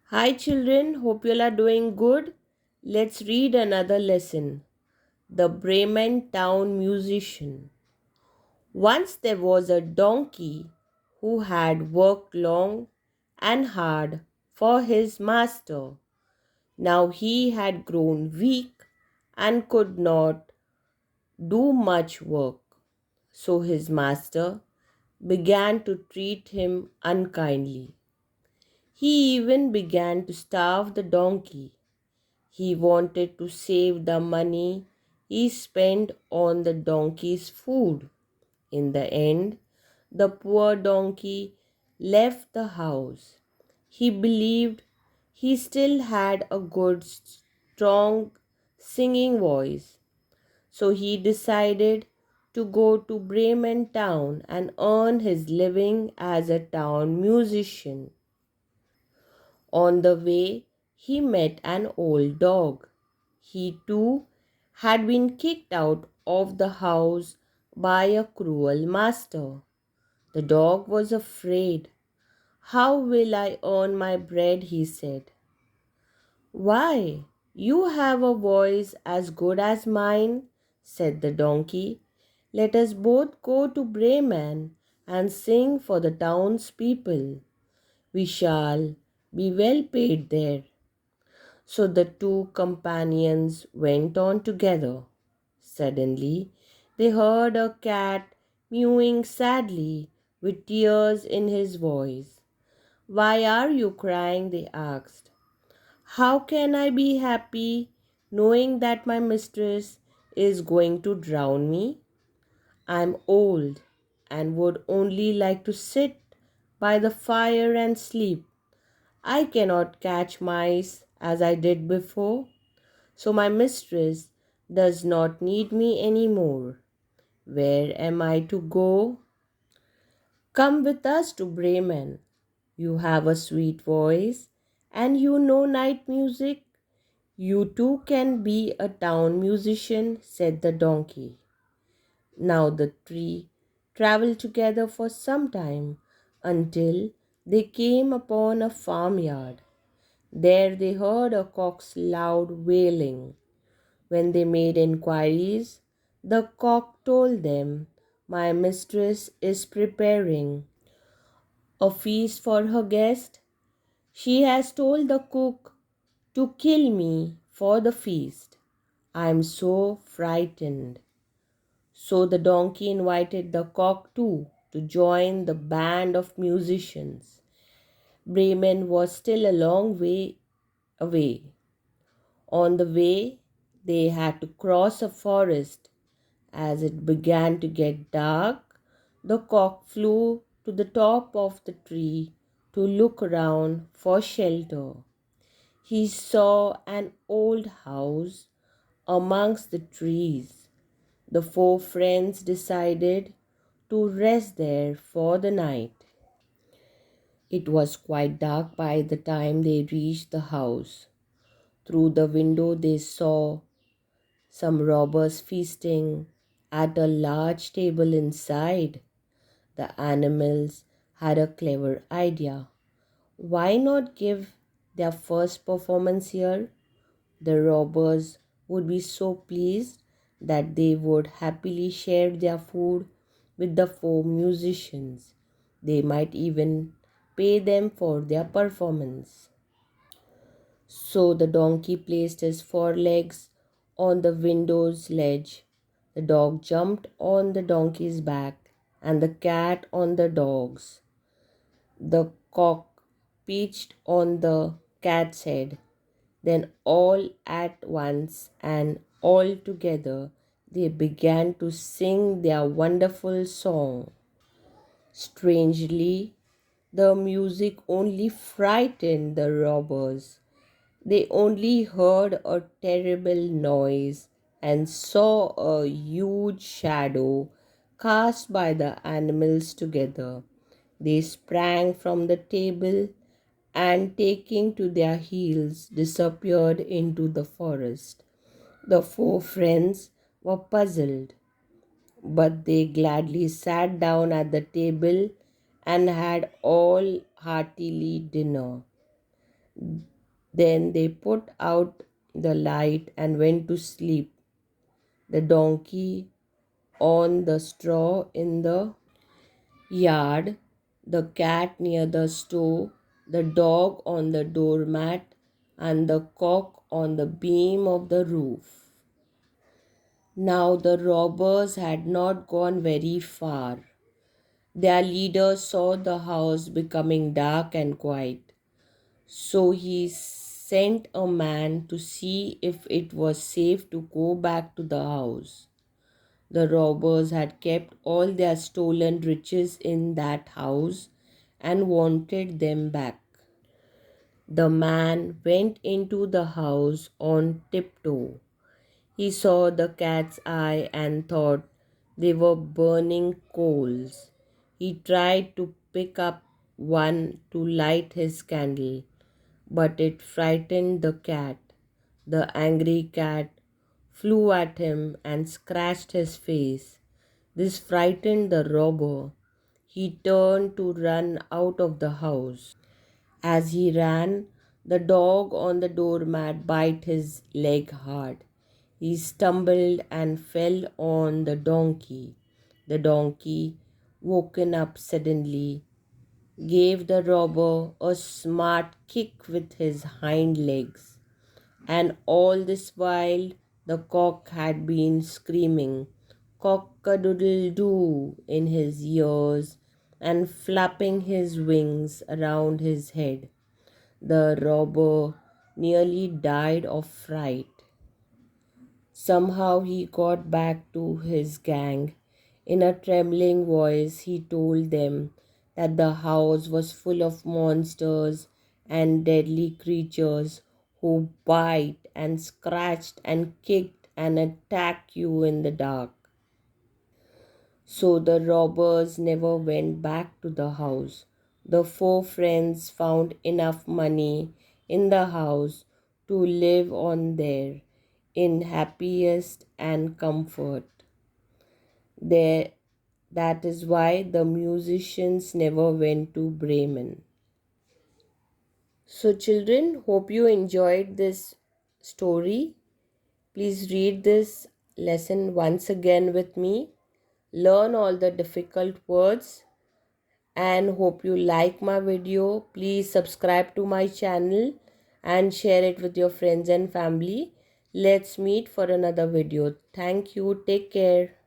Hi children, hope you all are doing good. Let's read another lesson. The Bremen Town Musician. Once there was a donkey who had worked long and hard for his master. Now he had grown weak and could not do much work. So his master began to treat him unkindly. He even began to starve the donkey. He wanted to save the money he spent on the donkey's food. In the end, the poor donkey left the house. He believed he still had a good, strong singing voice, so he decided to go to Bremen town and earn his living as a town musician. On the way, he met an old dog. He too had been kicked out of the house by a cruel master. The dog was afraid. How will I earn my bread? He said. Why, you have a voice as good as mine, said the donkey. Let us both go to Bremen and sing for the townspeople. We shall be well paid there. So the two companions went on together. Suddenly, they heard a cat mewing sadly with tears in his voice. Why are you crying? They asked. How can I be happy knowing that my mistress is going to drown me? I'm old and would only like to sit by the fire and sleep. I cannot catch mice as I did before. So my mistress does not need me any more. Where am I to go? Come with us to Bremen. You have a sweet voice and you know night music. You too can be a town musician, said the donkey. Now the three traveled together for some time until they came upon a farmyard. There they heard a cock's loud wailing. When they made inquiries, the cock told them, my mistress is preparing a feast for her guest. She has told the cook to kill me for the feast. I am so frightened. So the donkey invited the cock too to join the band of musicians. Bremen was still a long way away. On the way, they had to cross a forest. As it began to get dark, the cock flew to the top of the tree to look around for shelter. He saw an old house amongst the trees. The four friends decided to rest there for the night. It was quite dark by the time they reached the house. Through the window, they saw some robbers feasting at a large table inside. The animals had a clever idea. Why not give their first performance here? The robbers would be so pleased that they would happily share their food with the four musicians. They might even pay them for their performance. So the donkey placed his forelegs on the window's ledge. The dog jumped on the donkey's back and the cat on the dog's. The cock perched on the cat's head. Then all at once and all together they began to sing their wonderful song. Strangely, the music only frightened the robbers. They only heard a terrible noise and saw a huge shadow cast by the animals together. They sprang from the table and, taking to their heels, disappeared into the forest. The four friends were puzzled, but they gladly sat down at the table and had all heartily dinner. Then they put out the light and went to sleep. The donkey on the straw in the yard, the cat near the stove, the dog on the doormat, and the cock on the beam of the roof. Now the robbers had not gone very far. Their leader saw the house becoming dark and quiet. So he sent a man to see if it was safe to go back to the house. The robbers had kept all their stolen riches in that house and wanted them back. The man went into the house on tiptoe. He saw the cat's eye and thought they were burning coals. He tried to pick up one to light his candle, but it frightened the cat. The angry cat flew at him and scratched his face. This frightened the robber. He turned to run out of the house. As he ran, the dog on the doormat bit his leg hard. He stumbled and fell on the donkey. The donkey, woken up suddenly, gave the robber a smart kick with his hind legs. And all this while the cock had been screaming cock-a-doodle-doo in his ears and flapping his wings around his head. The robber nearly died of fright. Somehow he got back to his gang. In a trembling voice, he told them that the house was full of monsters and deadly creatures who bite and scratched and kicked and attack you in the dark. So the robbers never went back to the house. The four friends found enough money in the house to live on there in happiest and comfort. There, that is why the musicians never went to Bremen. So children, hope you enjoyed this story. Please read this lesson once again with me. Learn all the difficult words and hope you like my video. Please subscribe to my channel and share it with your friends and family. Let's meet for another video. Thank you. Take care.